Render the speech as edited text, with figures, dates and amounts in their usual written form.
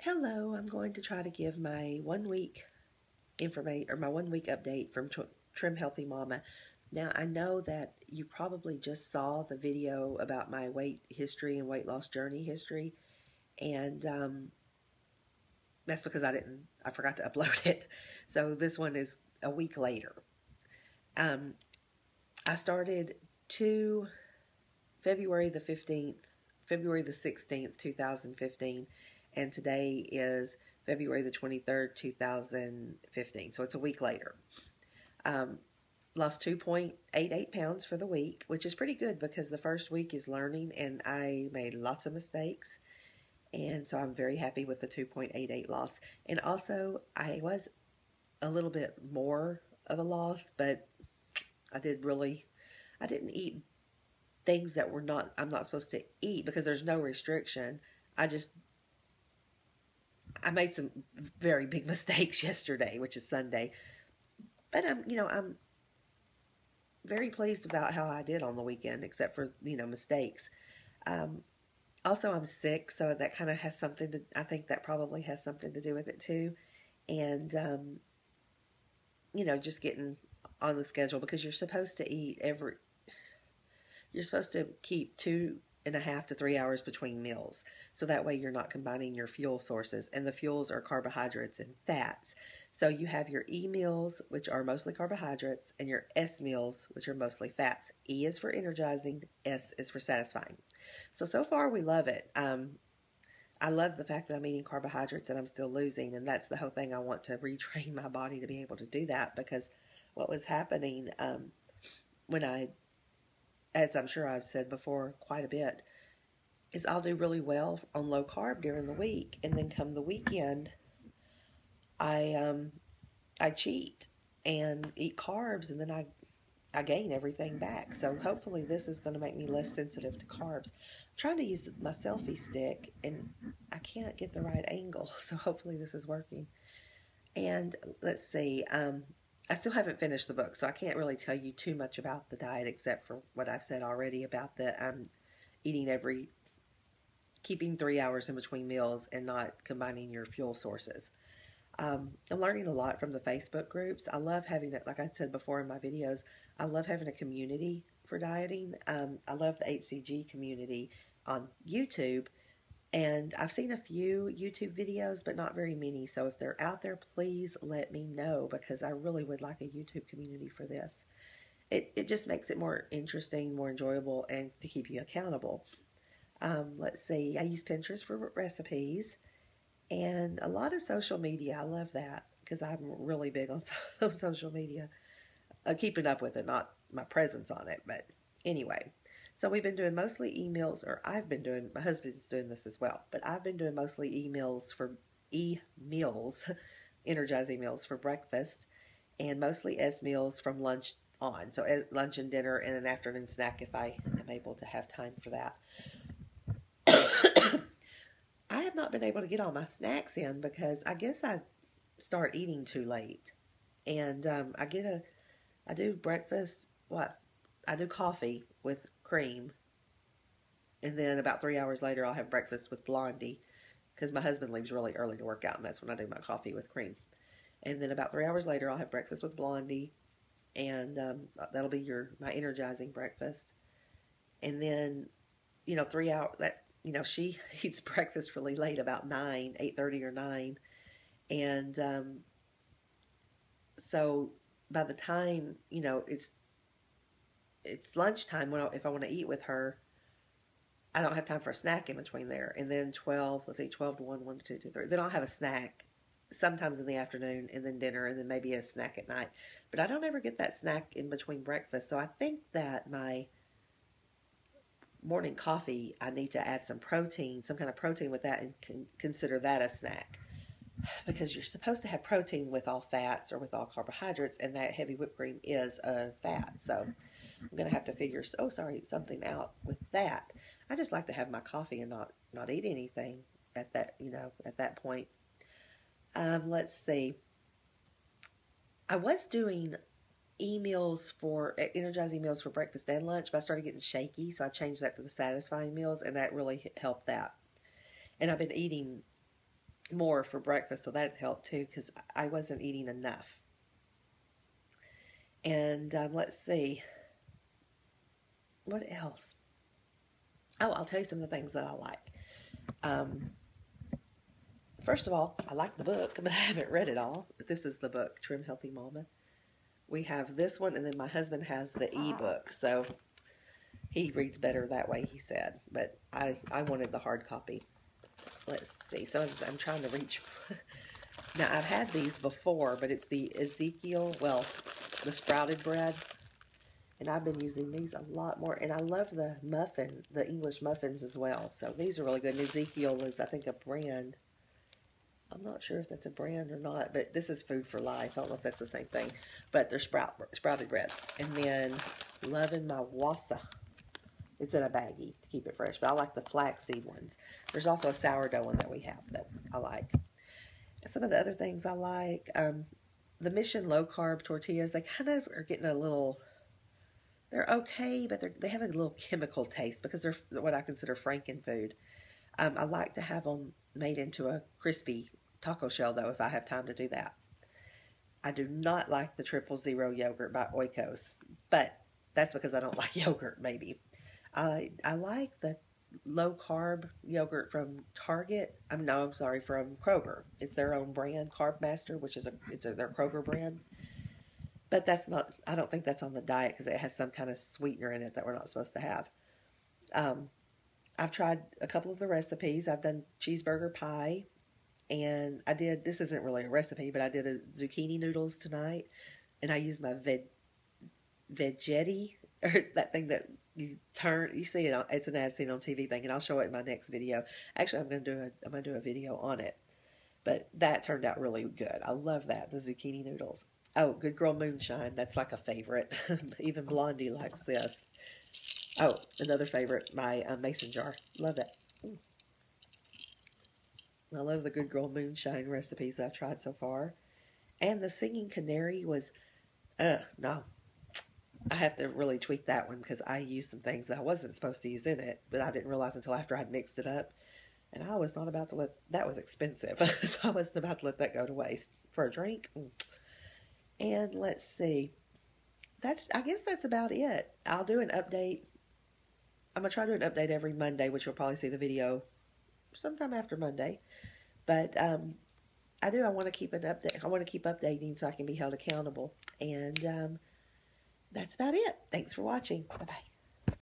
Hello, I'm going to try to give my 1 week information or my 1 week update from Trim Healthy Mama. Now, I know that you probably just saw the video about my weight history and weight loss journey history, and that's because I forgot to upload it. So this one is a week later. Um, I started to February the 15th, February the 16th, 2015, and today is February the 23rd, 2015. So it's a week later. Um, Lost 2.88 pounds for the week, which is pretty good because the first week is learning and I made lots of mistakes. And so I'm very happy with the 2.88 loss. And also, I was a little bit more of a loss, but I didn't eat things that I'm not supposed to eat because there's no restriction. I just, I made some very big mistakes yesterday, which is Sunday. But I'm very pleased about how I did on the weekend, except for, mistakes. Um, Also, I'm sick, so that kind of has something to, I think that probably has something to do with it too. And, just getting on the schedule because you're supposed to keep 2.5 to 3 hours between meals. So that way you're not combining your fuel sources. And the fuels are carbohydrates and fats. So you have your E meals, which are mostly carbohydrates, and your S meals, which are mostly fats. E is for energizing, S is for satisfying. So far we love it. I love the fact that I'm eating carbohydrates and I'm still losing. And that's the whole thing. I want to retrain my body to be able to do that because what was happening when as I'm sure I've said before quite a bit, is I'll do really well on low carb during the week, and then come the weekend, I I cheat and eat carbs, and then I gain everything back. So hopefully this is going to make me less sensitive to carbs. I'm trying to use my selfie stick, and I can't get the right angle, so hopefully this is working. And let's see. I still haven't finished the book, so I can't really tell you too much about the diet except for what I've said already about the eating keeping 3 hours in between meals and not combining your fuel sources. I'm learning a lot from the Facebook groups. I love having it, like I said before in my videos, I love having a community for dieting. I love the HCG community on YouTube. And I've seen a few YouTube videos, but not very many. So if they're out there, please let me know because I really would like a YouTube community for this. It just makes it more interesting, more enjoyable, and to keep you accountable. Let's see, I use Pinterest for recipes and a lot of social media. I love that because I'm really big on social media. Keeping up with it, not my presence on it, but anyway. So we've been doing mostly emails, or I've been doing, my husband's doing this as well, but I've been doing mostly e-meals, energizing meals for breakfast, and mostly S meals from lunch on. So lunch and dinner and an afternoon snack if I am able to have time for that. I have not been able to get all my snacks in because I guess I start eating too late. And I do breakfast, I do coffee with cream. And then about 3 hours later, I'll have breakfast with Blondie because my husband leaves really early to work out, and that's when I do my coffee with cream. And then about 3 hours later, I'll have breakfast with Blondie, and that'll be my energizing breakfast. And then 3 hours she eats breakfast really late, about 8:30 or 9, and so by the time it's lunchtime if I want to eat with her, I don't have time for a snack in between there. And then 12 to 1, 1 to 2, 2, 3. Then I'll have a snack sometimes in the afternoon, and then dinner, and then maybe a snack at night. But I don't ever get that snack in between breakfast. So I think that my morning coffee, I need to add some protein, some kind of protein with that, and consider that a snack. Because you're supposed to have protein with all fats or with all carbohydrates, and that heavy whipped cream is a fat. So I'm going to have to figure, something out with that. I just like to have my coffee and not eat anything at that point. Let's see. I was doing energizing meals for breakfast and lunch, but I started getting shaky, so I changed that to the satisfying meals, and that really helped that. And I've been eating more for breakfast, so that helped too because I wasn't eating enough. And let's see, what else? Oh, I'll tell you some of the things that I like. Um, First of all, I like the book, but I haven't read it all. But this is the book, Trim Healthy Mama. We have this one, and then my husband has the ebook, so he reads better that way, he said. But I wanted the hard copy. Let's see. So I'm trying to reach. Now, I've had these before, but it's the Ezekiel, well, the sprouted bread. And I've been using these a lot more. And I love the muffin, the English muffins as well. So these are really good. And Ezekiel is, I think, a brand. I'm not sure if that's a brand or not, but this is Food for Life. I don't know if that's the same thing. But they're sprouted bread. And then loving my wassa. It's in a baggie to keep it fresh. But I like the flaxseed ones. There's also a sourdough one that we have that I like. Some of the other things I like, the Mission low carb tortillas, they kind of are getting a little, they're okay, but they have a little chemical taste because they're what I consider Franken food. I like to have them made into a crispy taco shell, though, if I have time to do that. I do not like the 000 yogurt by Oikos, but that's because I don't like yogurt, maybe. I like the low carb yogurt from Target. No, I'm sorry, from Kroger. It's their own brand, Carb Master, which is their Kroger brand. But that's not. I don't think that's on the diet because it has some kind of sweetener in it that we're not supposed to have. Um, I've tried a couple of the recipes. I've done cheeseburger pie, and I did. This isn't really a recipe, but I did a zucchini noodles tonight, and I used my Veggetti, or that thing that you see it on, it's an ad seen on TV thing, and I'll show it in my next video. Actually, I'm gonna do a video on it, but that turned out really good. I love that, the zucchini noodles. Oh, Good Girl Moonshine, that's like a favorite. Even Blondie likes this. Oh, another favorite, my mason jar. Love that. I love the Good Girl Moonshine recipes I've tried so far. And the Singing Canary was, no, I have to really tweak that one because I used some things that I wasn't supposed to use in it, but I didn't realize until after I'd mixed it up. And I was not about to let, that was expensive, so I wasn't about to let that go to waste for a drink. And let's see, I guess that's about it. I'll do an update. I'm going to try to do an update every Monday, which you'll probably see the video sometime after Monday. But I want to keep an update. I want to keep updating so I can be held accountable. And that's about it. Thanks for watching. Bye-bye.